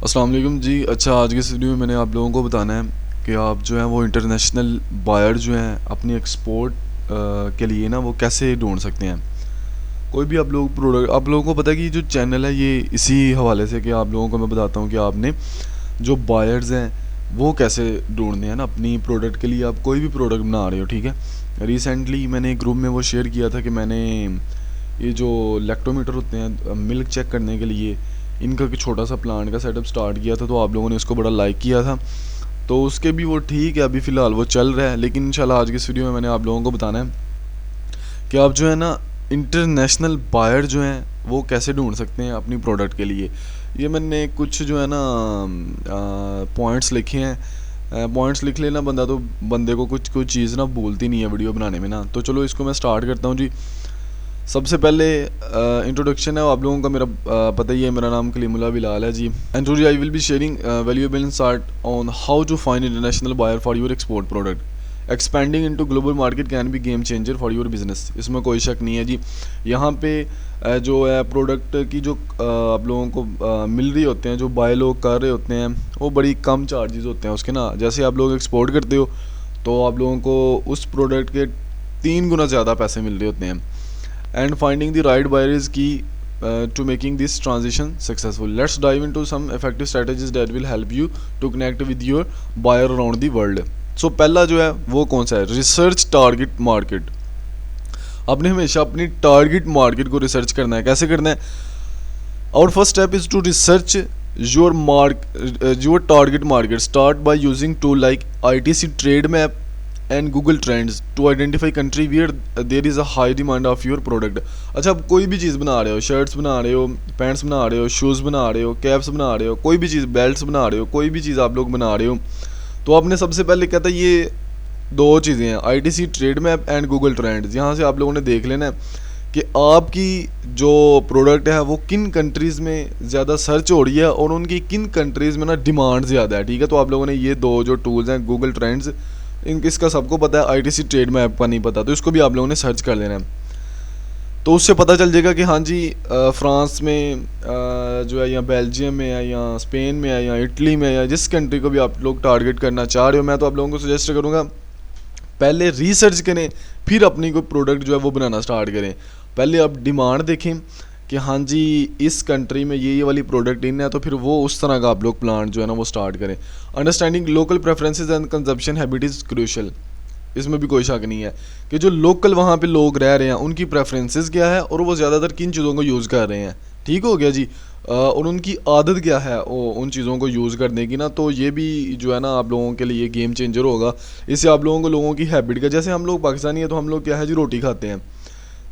अस्सलाम वालेकुम जी। अच्छा, आज की इस वीडियो में मैंने आप लोगों को बताना है कि आप जो हैं वो इंटरनेशनल बायर जो हैं अपनी एक्सपोर्ट के लिए ना वो कैसे ढूंढ सकते हैं। कोई भी आप लोग प्रोडक्ट, आप लोगों को पता है कि जो चैनल है ये इसी हवाले से कि आप लोगों को मैं बताता हूँ कि आपने जो बायर्स हैं वो कैसे ढूंढने हैं ना अपनी प्रोडक्ट के लिए। आप कोई भी प्रोडक्ट बना रहे हो, ठीक है। रिसेंटली मैंने एक ग्रुप में वो शेयर किया था कि मैंने ये जो लैक्टोमीटर होते हैं मिल्क चेक करने के लिए, इनका एक छोटा सा प्लांट का सेटअप स्टार्ट किया था, तो आप लोगों ने उसको बड़ा लाइक किया था। तो उसके भी वो ठीक है, अभी फ़िलहाल वो चल रहा है, लेकिन इंशाल्लाह आज की इस वीडियो में मैंने आप लोगों को बताना है कि आप जो है ना इंटरनेशनल बायर जो हैं वो कैसे ढूंढ सकते हैं अपनी प्रोडक्ट के लिए। ये मैंने कुछ जो है ना पॉइंट्स लिखे हैं। पॉइंट्स लिख लेना बंदा, तो बंदे को कुछ कुछ चीज़ ना भूलती नहीं है वीडियो बनाने में ना। तो चलो इसको मैं स्टार्ट करता हूँ जी। सबसे पहले इंट्रोडक्शन है, आप लोगों का मेरा पता ही है, मेरा नाम कलीमुल्लाह बिलाल है ji. And today I will be sharing valuable insight on how to find international buyer for your export product. Expanding into global market can be game changer for your business. इसमें कोई शक नहीं है जी। यहाँ पे जो है प्रोडक्ट की जो आप लोगों को मिल रही होते हैं, जो बाय लोग कर रहे होते हैं, वो बड़ी कम चार्जेस होते हैं उसके ना। जैसे आप लोग एक्सपोर्ट करते हो तो आप लोगों को उस प्रोडक्ट के 3 गुना ज़्यादा पैसे मिल रहे होते हैं। And finding the right buyer is key to making this transition successful. Let's dive into some effective strategies that will help you to connect with your buyer around the world. So पहला जो है वो कौन सा है? Research target market. आपने हमेशा अपनी टारगेट मार्केट को रिसर्च करना है। कैसे करना है? Our first step is to research your target market. Start by using tool like ITC Trade Map and Google Trends to identify country where there is a high demand of your product. अच्छा, आप कोई भी चीज़ बना रहे हो, shirts बना रहे हो, पैंट्स बना रहे हो, शूज़ बना रहे हो, कैप्स बना रहे हो, कोई भी चीज़, बेल्ट्स बना रहे हो, कोई भी चीज़ आप लोग बना रहे हो, तो आपने सबसे पहले कहता है ये 2 चीज़ें हैं, ITC trade map and Google trends. यहाँ से आप लोगों ने देख लेना है कि आपकी जो प्रोडक्ट है वो किन कंट्रीज़ में ज़्यादा सर्च हो रही है और उनकी किन कंट्रीज़ में ना डिमांड ज़्यादा है, ठीक है। तो आप लोगों ने ये 2 जो टूल्स हैं, गूगल ट्रेंड्स, इसका सबको पता है, ITC ट्रेड मैप का नहीं पता, तो इसको भी आप लोगों ने सर्च कर लेना है। तो उससे पता चल जाएगा कि हाँ जी फ्रांस में जो है, या बेल्जियम में है, या स्पेन में है, या इटली में है, या जिस कंट्री को भी आप लोग टारगेट करना चाह रहे हो, मैं तो आप लोगों को सजेस्ट करूँगा पहले रिसर्च करें, फिर अपनी कोई प्रोडक्ट जो है वो बनाना स्टार्ट करें। पहले आप डिमांड देखें कि हाँ जी इस कंट्री में ये वाली प्रोडक्ट इन है, तो फिर वो उस तरह का आप लोग प्लान जो है ना वो स्टार्ट करें। Understanding local preferences and consumption habit is crucial. इसमें भी कोई शक नहीं है कि जो लोकल वहाँ पे लोग रह रहे हैं उनकी प्रेफरेंसेस क्या है और वो ज़्यादातर किन चीज़ों को यूज़ कर रहे हैं, ठीक हो गया जी। और उनकी आदत क्या है उन चीज़ों को यूज़ करने की ना। तो ये भी जो है ना आप लोगों के लिए गेम चेंजर होगा। इससे आप लोगों को लोगों की हैबिट का, जैसे हम लोग पाकिस्तानी है तो हम लोग क्या है जी, रोटी खाते हैं।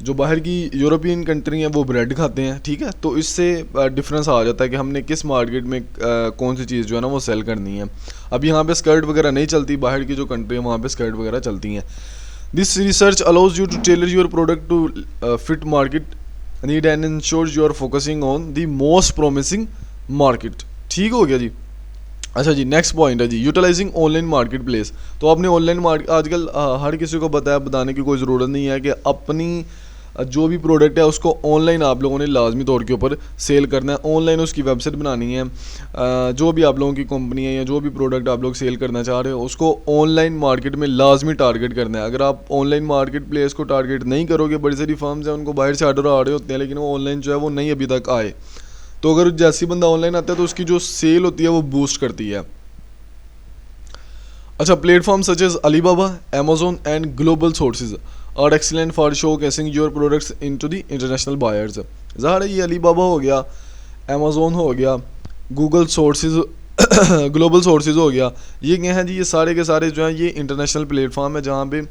जो बाहर की यूरोपियन कंट्री हैं वो ब्रेड खाते हैं, ठीक है। तो इससे डिफरेंस आ जाता है कि हमने किस मार्केट में कौन सी चीज़ जो है ना वो सेल करनी है। अब यहाँ पे स्कर्ट वगैरह नहीं चलती, बाहर की जो कंट्री है वहाँ पे स्कर्ट वगैरह चलती हैं। This research allows you to tailor your product to fit market need and ensures you are focusing on the most promising market, ठीक हो गया जी। अच्छा जी, नेक्स्ट पॉइंट है जी, यूटिलाइजिंग ऑनलाइन मार्केट प्लेस। तो आपने ऑनलाइन मार्केट, आजकल हर किसी को बताने की कोई ज़रूरत नहीं है कि अपनी जो भी प्रोडक्ट है उसको ऑनलाइन आप लोगों ने लाजमी तौर के ऊपर सेल करना है। ऑनलाइन उसकी वेबसाइट बनानी है। जो भी आप लोगों की कंपनी है या जो भी प्रोडक्ट आप लोग सेल करना चाह रहे हो उसको ऑनलाइन मार्केट में लाजमी टारगेट करना है। अगर आप ऑनलाइन मार्केट प्लेस को टारगेट नहीं करोगे, बड़ी सारी फर्म्स हैं उनको बाहर से ऑर्डर आ रहे होते हैं लेकिन वो ऑनलाइन जो है वो नहीं अभी तक आए, तो अगर जैसी बंदा ऑनलाइन आता है तो उसकी जो सेल होती है वो बूस्ट करती है। अच्छा, platform such as Alibaba, Amazon and global sources are excellent for showcasing your products into the international buyers. ज़ाहिर है ये अलीबाबा हो गया, अमेजोन हो गया, गूगल सोर्सेज ग्लोबल सोर्सेज हो गया, ये क्या है जी, ये सारे के सारे जो हैं ये इंटरनेशनल प्लेटफॉर्म है जहाँ पे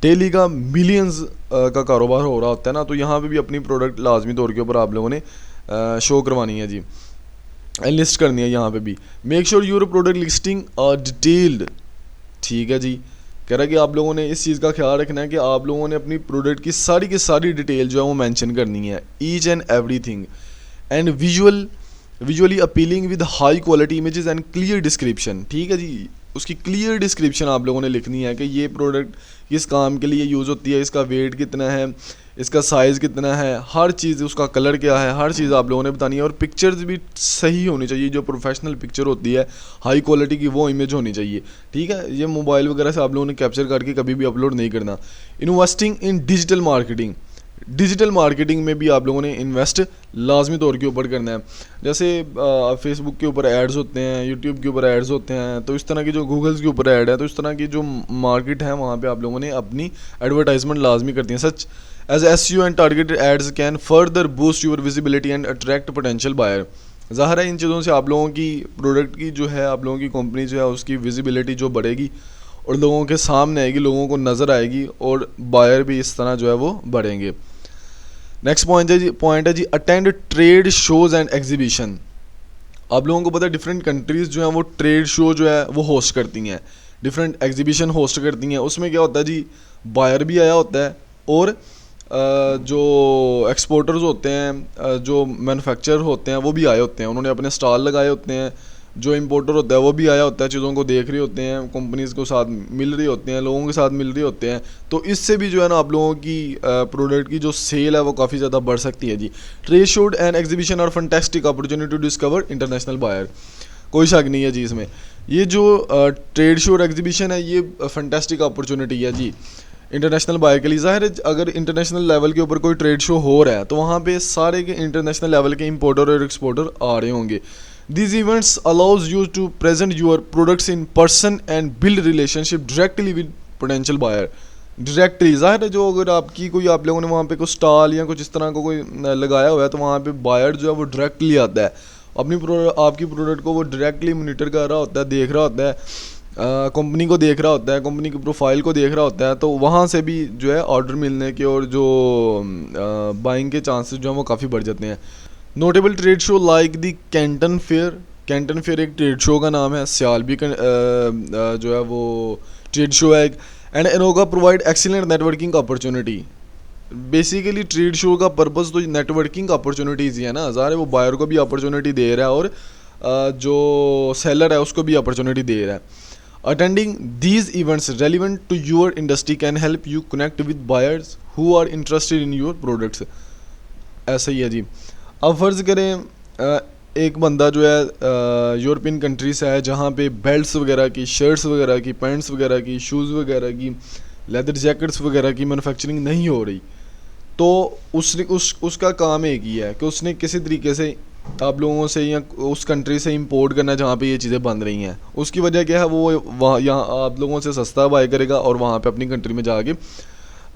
डेली का मिलियंस का कारोबार हो रहा होता है ना। तो यहाँ पे भी अपनी प्रोडक्ट लाजमी तौर के ऊपर आप लोगों ने शो करवानी है जी, लिस्ट करनी है यहाँ पे भी। Make sure your product listing detailed, ठीक है जी। कह रहा है कि आप लोगों ने इस चीज़ का ख्याल रखना है कि आप लोगों ने अपनी प्रोडक्ट की सारी डिटेल जो है वो मेंशन करनी है, each and everything, and visually appealing with high quality images and clear description, ठीक है जी। उसकी क्लियर डिस्क्रिप्शन आप लोगों ने लिखनी है कि ये प्रोडक्ट किस काम के लिए यूज़ होती है, इसका वेट कितना है, इसका साइज़ कितना है, हर चीज़, उसका कलर क्या है, हर चीज़ आप लोगों ने बतानी है। और पिक्चर्स भी सही होनी चाहिए, जो प्रोफेशनल पिक्चर होती है हाई क्वालिटी की वो इमेज होनी चाहिए, ठीक है। ये मोबाइल वगैरह से आप लोगों ने कैप्चर करके कभी भी अपलोड नहीं करना। Investing in digital marketing, digital marketing में भी आप लोगों ने इन्वेस्ट लाजमी तौर के ऊपर करना है। जैसे फेसबुक के ऊपर एड्स होते हैं, यूट्यूब के ऊपर एड्स होते हैं, तो इस तरह की जो गूगल्स के ऊपर ऐड है, तो इस तरह की जो मार्केट है वहाँ पे आप लोगों ने अपनी एडवर्टाइजमेंट लाजमी करती हैं। Such as SEO and targeted ads can further boost your visibility and attract potential buyer. ज़ाहिर है इन चीज़ों से आप लोगों की प्रोडक्ट की जो है, आप लोगों की कंपनी जो है उसकी विजिबिलिटी जो बढ़ेगी और लोगों के सामने आएगी, लोगों को नज़र आएगी, और बायर भी इस तरह जो है वो बढ़ेंगे। नेक्स्ट पॉइंट है जी attend trade shows and exhibition. आप लोगों को पता है डिफरेंट कंट्रीज़ जो हैं वो ट्रेड शो जो है वो होस्ट करती हैं, डिफरेंट एग्जीबिशन होस्ट करती हैं। उसमें क्या होता है जी, बायर भी आया होता है और जो एक्सपोर्टर्स होते हैं, जो मैन्युफैक्चरर होते हैं वो भी आए होते हैं, उन्होंने अपने स्टॉल लगाए होते हैं। जो इंपोर्टर होता है वो भी आया होता है, चीज़ों को देख रहे होते हैं, कंपनीज़ को साथ मिल रही होते हैं, लोगों के साथ मिल रहे होते हैं। तो इससे भी जो है ना आप लोगों की प्रोडक्ट की जो सेल है वो काफ़ी ज़्यादा बढ़ सकती है जी। Trade show and exhibition are fantastic opportunity to discover international buyer, कोई शक नहीं है जी इसमें। ये जो ट्रेड शो और एग्जीबिशन है ये फैंटास्टिक अपॉर्चुनिटी है जी इंटरनेशनल बायर के लिए। ज़ाहिर है अगर इंटरनेशनल लेवल के ऊपर कोई ट्रेड शो हो रहा है तो वहाँ पे सारे के इंटरनेशनल लेवल के इंपोर्टर और एक्सपोर्टर आ रहे होंगे। These events allows you to present your products in person and build relationship directly with potential buyer. Directly ज़ाहिर है जो अगर आपकी कोई, आप लोगों ने वहाँ पे कोई स्टॉल या कुछ इस तरह का कोई लगाया हुआ है तो वहाँ पे बायर जो है वो डायरेक्टली आता है, अपनी आपकी प्रोडक्ट को वो डायरेक्टली मॉनिटर कर रहा होता है, देख रहा होता है, कंपनी को देख रहा होता है, कंपनी की प्रोफाइल को देख रहा होता है। तो वहाँ से भी जो है ऑर्डर मिलने के और जो बाइंग के चांसेस जो हैं वो काफ़ी बढ़ जाते हैं। Notable trade show like the Canton fair, Canton fair एक ट्रेड शो का नाम है, सियाल भी जो है वो ट्रेड शो है एक। एंड एनोगा provide excellent networking opportunity. Basically trade show का पर्पस तो नेटवर्किंग अपॉर्चुनिटीज़ ही है ना, ज़ाहिर है वो बायर को भी अपॉर्चुनिटी दे रहा है और जो सेलर है उसको भी अपॉर्चुनिटी दे रहा है। Attending these events relevant to your industry can help you connect with buyers who are interested in your products. ऐसा ही है जी। अब फ़र्ज़ करें एक बंदा जो है यूरोपियन कंट्री से है जहाँ पे बेल्ट्स वगैरह की, शर्ट्स वगैरह की, पैंट्स वगैरह की, शूज़ वगैरह की, लेदर जैकेट्स वगैरह की मैन्युफैक्चरिंग नहीं हो रही, तो उसने उसका काम एक ही है कि उसने किसी तरीके से आप लोगों से या उस कंट्री से इंपोर्ट करना जहाँ पे ये चीज़ें बन रही हैं। उसकी वजह क्या है, वो वहाँ यहाँ आप लोगों से सस्ता बाय करेगा और वहाँ पे अपनी कंट्री में जाके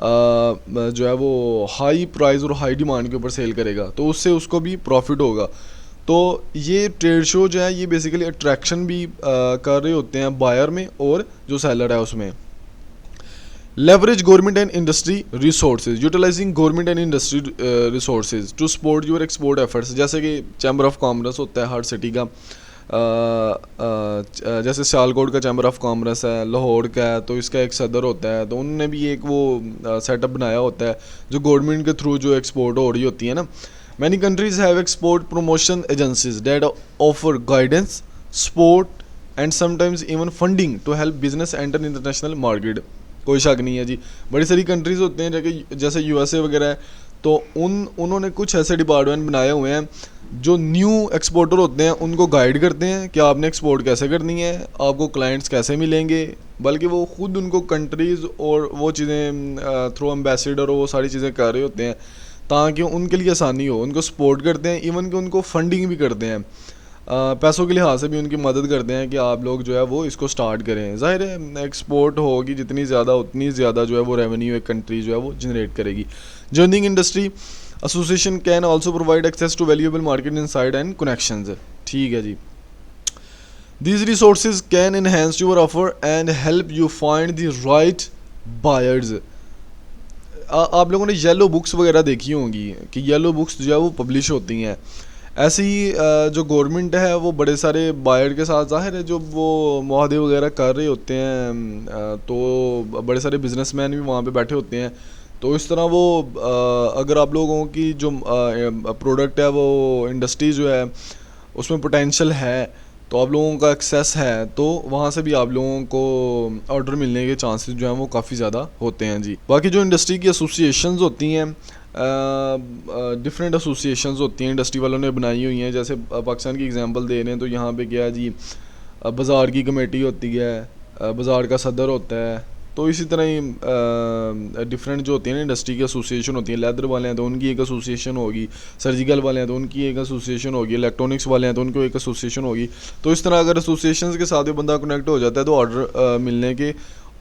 जो है वो हाई प्राइस और हाई डिमांड के ऊपर सेल करेगा, तो उससे उसको भी प्रॉफिट होगा। तो ये ट्रेड शो जो है ये बेसिकली अट्रैक्शन भी कर रहे होते हैं बायर में और जो सेलर है उसमें। Leverage government and industry resources, utilising government and industry resources to support your export efforts. जैसे कि चैम्बर ऑफ कॉमर्स होता है हर सिटी का, जैसे सियालकोट का चैम्बर ऑफ कॉमर्स है, लाहौर का है, तो इसका एक सदर होता है, तो उन्होंने भी एक वो सेटअप बनाया होता है जो गवर्नमेंट के थ्रू जो एक्सपोर्ट हो रही होती है ना। Many countries have export promotion agencies that offer guidance, support and sometimes even funding to help business enter international market. कोई शक नहीं है जी, बड़ी सारी कंट्रीज़ होते हैं जैसे USA वगैरह है, तो उन्होंने कुछ ऐसे डिपार्टमेंट बनाए हुए हैं जो न्यू एक्सपोर्टर होते हैं उनको गाइड करते हैं कि आपने एक्सपोर्ट कैसे करनी है, आपको क्लाइंट्स कैसे मिलेंगे, बल्कि वो खुद उनको कंट्रीज़ और वो चीज़ें थ्रू एम्बेसडर और वो सारी चीज़ें कर रहे होते हैं ताकि उनके लिए आसानी हो, उनको सपोर्ट करते हैं, इवन कि उनको फंडिंग भी करते हैं, पैसों के लिहाज से भी उनकी मदद करते हैं कि आप लोग जो है वो इसको स्टार्ट करें। ज़ाहिर है एक्सपोर्ट होगी जितनी ज़्यादा उतनी ज़्यादा जो है वो रेवेन्यू एक कंट्री जो है वो जनरेट करेगी। Joining industry association can also provide access to valuable market insights and connections. ठीक है जी। These resources can enhance your offer and help you find the right buyers। आप लोगों ने येलो बुक्स वगैरह देखी होंगी कि येलो बुक्स जो है वो पब्लिश होती हैं। ऐसे ही जो गवर्नमेंट है वो बड़े सारे बायर के साथ, ज़ाहिर है जो वो मुआहदे वगैरह कर रहे होते हैं, तो बड़े सारे बिजनेसमैन भी वहाँ पे बैठे होते हैं। तो इस तरह वो अगर आप लोगों की जो प्रोडक्ट है वो इंडस्ट्री जो है उसमें पोटेंशियल है, तो आप लोगों का एक्सेस है तो वहाँ से भी आप लोगों को ऑर्डर मिलने के चांसेस जो हैं वो काफ़ी ज़्यादा होते हैं जी। बाकी जो इंडस्ट्री की एसोसिएशंस होती हैं, डिफरेंट एसोसिएशंस होती हैं इंडस्ट्री वालों ने बनाई हुई हैं। जैसे पाकिस्तान की एग्जांपल दे रहे हैं तो यहाँ पे क्या है जी, बाज़ार की कमेटी होती है, बाज़ार का सदर होता है। तो इसी तरह ही डिफरेंट जो होती है ना इंडस्ट्री की एसोसिएशन होती है। लेदर वाले हैं तो उनकी एक एसोसिएशन होगी, सर्जिकल वाले हैं तो उनकी एक एसोसिएशन होगी, इलेक्ट्रॉनिक्स वाले हैं तो उनको एक एसोसिएशन होगी। तो इस तरह अगर एसोसिएशन के साथ भी बंदा कनेक्ट हो जाता है तो ऑर्डर मिलने के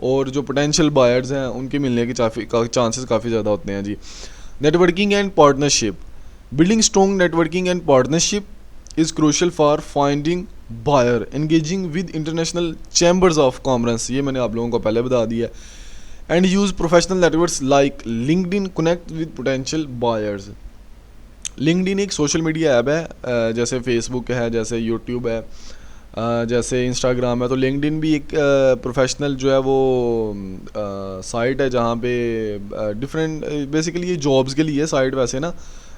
और जो पोटेंशियल बायर्स हैं उनके मिलने के चांसेस काफ़ी ज़्यादा होते हैं जी। Networking and partnership, building strong networking and partnership is crucial for finding buyer, engaging with international chambers of commerce, ये मैंने आप लोगों को पहले बता दिया, and use professional networks like LinkedIn connect with potential buyers। LinkedIn एक सोशल मीडिया ऐप है, जैसे फेसबुक है, जैसे यूट्यूब है, जैसे इंस्टाग्राम है। तो लिंक्डइन भी एक प्रोफेशनल जो है वो साइट है जहाँ पे डिफरेंट बेसिकली ये जॉब्स के लिए साइट, वैसे ना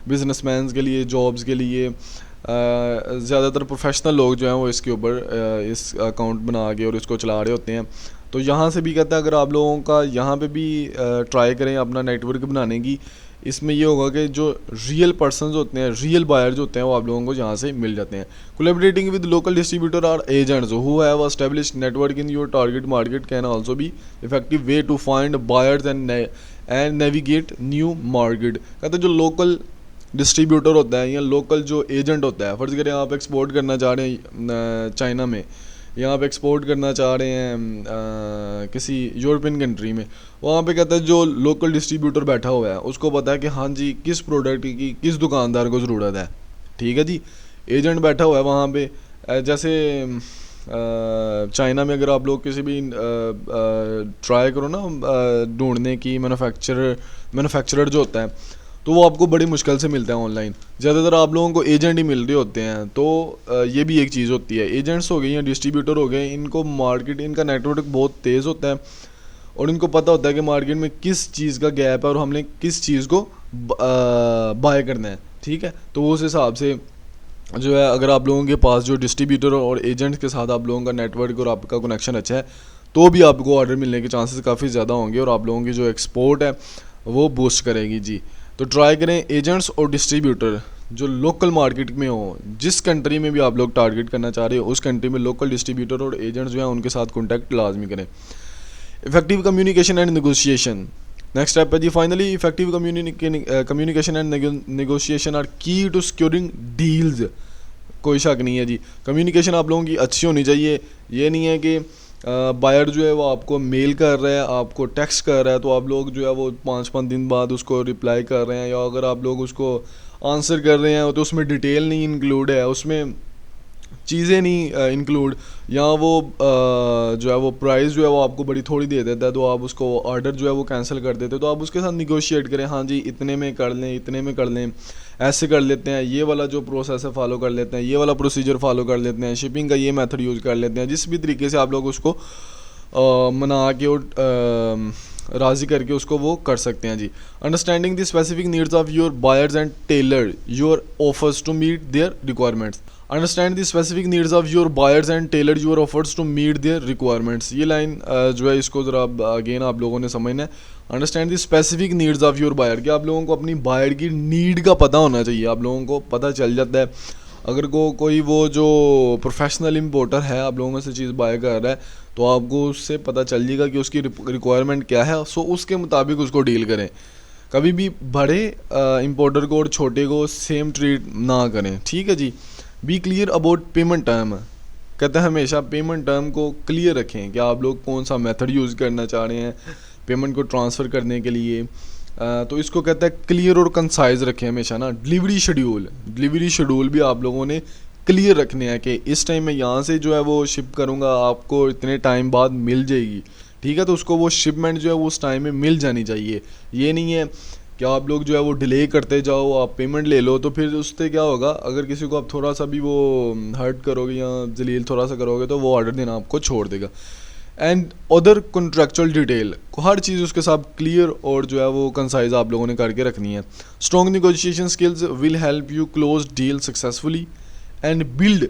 बिजनेसमैन के लिए, जॉब्स के लिए ज़्यादातर प्रोफेशनल लोग जो हैं वो इसके ऊपर इस अकाउंट बना के और इसको चला रहे होते हैं। तो यहाँ से भी कहता है अगर आप लोगों का यहाँ पे भी ट्राई करें अपना नेटवर्क बनाने की, इसमें ये होगा कि जो रियल पर्सन्स होते हैं, रियल बायर जो होते हैं वो आप लोगों को यहाँ से मिल जाते हैं। कोलैबोरेटिंग विद लोकल डिस्ट्रीब्यूटर और agents who have established network in your target market can also be effective way to find buyers and navigate new market. कहते हैं जो लोकल डिस्ट्रीब्यूटर होता है या लोकल जो एजेंट होता है, फ़र्ज़ करें आप एक्सपोर्ट करना चाह रहे हैं चाइना में, या आप एक्सपोर्ट करना चाह रहे हैं किसी यूरोपियन कंट्री में, वहाँ पे कहता है जो लोकल डिस्ट्रीब्यूटर बैठा हुआ है उसको पता है कि हाँ जी किस प्रोडक्ट की किस दुकानदार को ज़रूरत है। ठीक है जी, एजेंट बैठा हुआ है वहाँ पे। जैसे चाइना में अगर आप लोग किसी भी ट्राई करो ना ढूंढने की मैन्युफैक्चरर जो होता है तो वो आपको बड़ी मुश्किल से मिलता है ऑनलाइन। ज़्यादातर आप लोगों को एजेंट ही मिल रहे होते हैं। तो ये भी एक चीज़ होती है, एजेंट्स हो गए या डिस्ट्रीब्यूटर हो गए, इनको मार्केट, इनका नेटवर्क बहुत तेज़ होता है और इनको पता होता है कि मार्केट में किस चीज़ का गैप है और हमने किस चीज़ को बाय करना है। ठीक है, तो उस हिसाब से जो है अगर आप लोगों के पास जो डिस्ट्रीब्यूटर और एजेंट्स के साथ आप लोगों का नेटवर्क और आपका कनेक्शन अच्छा है तो भी आपको ऑर्डर मिलने के चांसेस काफ़ी ज़्यादा होंगे और आप लोगों की जो एक्सपोर्ट है वो बूस्ट करेगी जी। तो ट्राई करें एजेंट्स और डिस्ट्रीब्यूटर जो लोकल मार्केट में हो, जिस कंट्री में भी आप लोग टारगेट करना चाह रहे हो उस कंट्री में लोकल डिस्ट्रीब्यूटर और एजेंट्स जो हैं उनके साथ कॉन्टैक्ट लाजमी करें। Effective communication and negotiation, next step है जी। Finally effective communication and negotiation are key to securing deals. कोई शक नहीं है जी, कम्युनिकेशन आप लोगों की अच्छी होनी चाहिए। ये नहीं है कि बायर जो है वो आपको मेल कर रहा है, आपको टेक्स्ट कर रहा है तो आप लोग जो है वो 5-5 दिन बाद उसको रिप्लाई कर रहे हैं, या अगर आप लोग उसको आंसर कर रहे हैं तो उसमें डिटेल नहीं इंक्लूड है, उसमें चीज़ें नहीं इंक्लूड, या वो जो है वो प्राइस जो है वो आपको बड़ी थोड़ी दे देता है तो आप उसको ऑर्डर जो है वो कैंसिल कर देते हो। तो आप उसके साथ निगोशिएट करें, हाँ जी इतने में कर लें, इतने में कर लें, ऐसे कर लेते हैं, ये वाला जो प्रोसेस है फॉलो कर लेते हैं, ये वाला प्रोसीजर फॉलो कर लेते हैं, शिपिंग का ये मेथड यूज़ कर लेते हैं। जिस भी तरीके से आप लोग उसको मना के और राज़ी करके उसको वो कर सकते हैं जी। Understanding the specific needs of your buyers and tailor your offers to meet their requirements. Understand the specific needs of your buyers and tailor your offers to meet their requirements. ये लाइन जो है इसको ज़रा again आप लोगों ने समझना है। Understand the specific needs of your buyer, कि आप लोगों को अपनी बायर की नीड का पता होना चाहिए। आप लोगों को पता चल जाता है अगर कोई वो जो प्रोफेशनल इम्पोर्टर है आप लोगों से चीज़ बाय कर रहा है तो आपको उससे पता चल जाएगा कि उसकी रिक्वायरमेंट क्या है, सो उसके मुताबिक उसको डील करें। कभी भी बड़े इम्पोर्टर को और छोटे को सेम ट्रीट ना करें। ठीक है जी। Be clear about payment term, कहते हैं हमेशा पेमेंट टर्म को क्लियर रखें कि आप लोग कौन सा मेथड यूज़ करना चाह रहे हैं पेमेंट को ट्रांसफ़र करने के लिए। तो इसको कहता है क्लियर और कंसाइज रखें हमेशा ना। डिलीवरी शेड्यूल भी आप लोगों ने क्लियर रखने हैं कि इस टाइम मैं यहाँ से जो है वो शिप करूँगा, आपको इतने टाइम बाद मिल जाएगी। ठीक है, तो उसको वो शिपमेंट जो है वो उस टाइम में मिल जानी चाहिए। ये नहीं है कि आप लोग जो है वो डिले करते जाओ, आप पेमेंट ले लो, तो फिर उससे क्या होगा, अगर किसी को आप थोड़ा सा भी वो हर्ट करोगे या जलील थोड़ा सा करोगे तो वो ऑर्डर देना आपको छोड़ देगा। एंड अदर कॉन्ट्रैक्चुअल डिटेल, हर चीज़ उसके साथ क्लियर और जो है वो कंसाइज आप लोगों ने करके रखनी है। Strong negotiation skills will help you close deal successfully and build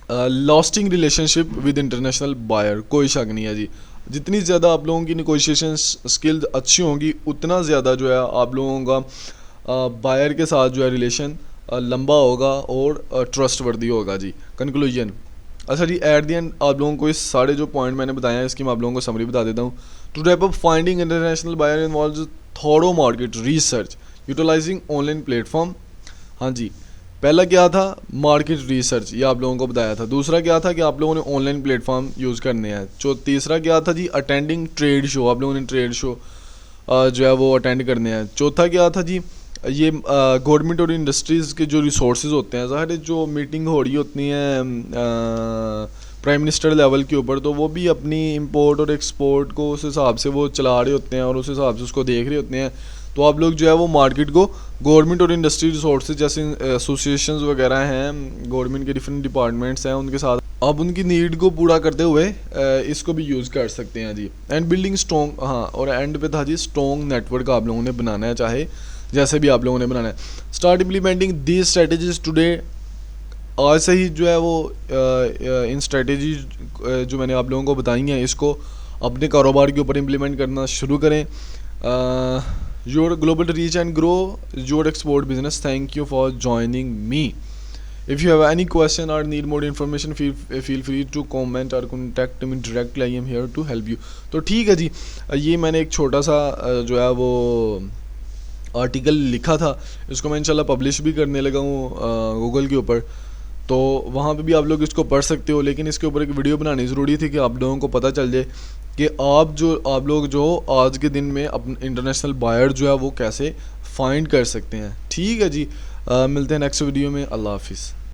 lasting relationship with international buyer, कोई शक नहीं है जी। जितनी ज़्यादा आप लोगों की निगोशिएशन स्किल्स अच्छी होंगी उतना ज़्यादा जो है आप लोगों का बायर के साथ जो है रिलेशन लंबा होगा और ट्रस्ट वर्दी होगा जी। कंक्लूजन, अच्छा जी, एट दी एंड आप लोगों को इस सारे जो पॉइंट मैंने बताया है इसकी मैं आप लोगों को समरी बता देता हूँ। To wrap up, finding international buyer involves thorough market research utilising online platform. हाँ जी, पहला क्या था, मार्केट रिसर्च, ये आप लोगों को बताया था। दूसरा क्या था कि आप लोगों ने ऑनलाइन प्लेटफॉर्म यूज़ करने हैं। तीसरा क्या था जी, अटेंडिंग ट्रेड शो, आप लोगों ने ट्रेड शो जो है वो अटेंड करने हैं। चौथा क्या था जी, ये गवर्नमेंट और इंडस्ट्रीज़ के जो रिसोर्स होते हैं, ज़ाहिर है जो मीटिंग हो रही होती हैं प्राइम मिनिस्टर लेवल के ऊपर, तो वो भी अपनी इंपोर्ट और एक्सपोर्ट को उस हिसाब से वो चला रहे होते हैं और उस हिसाब से उसको देख रहे होते हैं। तो आप लोग जो है वो मार्केट को गवर्नमेंट और इंडस्ट्री रिसोर्सेज जैसे एसोसिएशंस वगैरह हैं, गवर्नमेंट के डिफरेंट डिपार्टमेंट्स हैं, उनके साथ आप उनकी नीड को पूरा करते हुए इसको भी यूज़ कर सकते हैं जी। एंड बिल्डिंग स्ट्रॉन्ग, हाँ, और एंड पे था जी स्ट्रॉन्ग नेटवर्क आप लोगों ने बनाना है, चाहे जैसे भी आप लोगों ने बनाना है। Start implementing these strategies today, आज से ही जो है वो इन स्ट्रेटजी जो मैंने आप लोगों को बताई हैं इसको अपने कारोबार के ऊपर इम्प्लीमेंट करना शुरू करें। Your global reach and grow your export business. Thank you for joining me. If you have any question और need more information feel free to comment और contact me directly, I am here to help you. तो ठीक है जी, ये मैंने एक छोटा सा जो है वो आर्टिकल लिखा था, इसको मैं इंशाल्लाह पब्लिश भी करने लगा हूँ गूगल के ऊपर, तो वहाँ पे भी आप लोग इसको पढ़ सकते हो। लेकिन इसके ऊपर एक वीडियो बनानी ज़रूरी थी कि आप लोगों को पता चल जाए कि आप लोग जो आज के दिन में अपने इंटरनेशनल बायर जो है वो कैसे फाइंड कर सकते हैं। ठीक है जी, मिलते हैं नेक्स्ट वीडियो में। अल्लाह हाफिज़।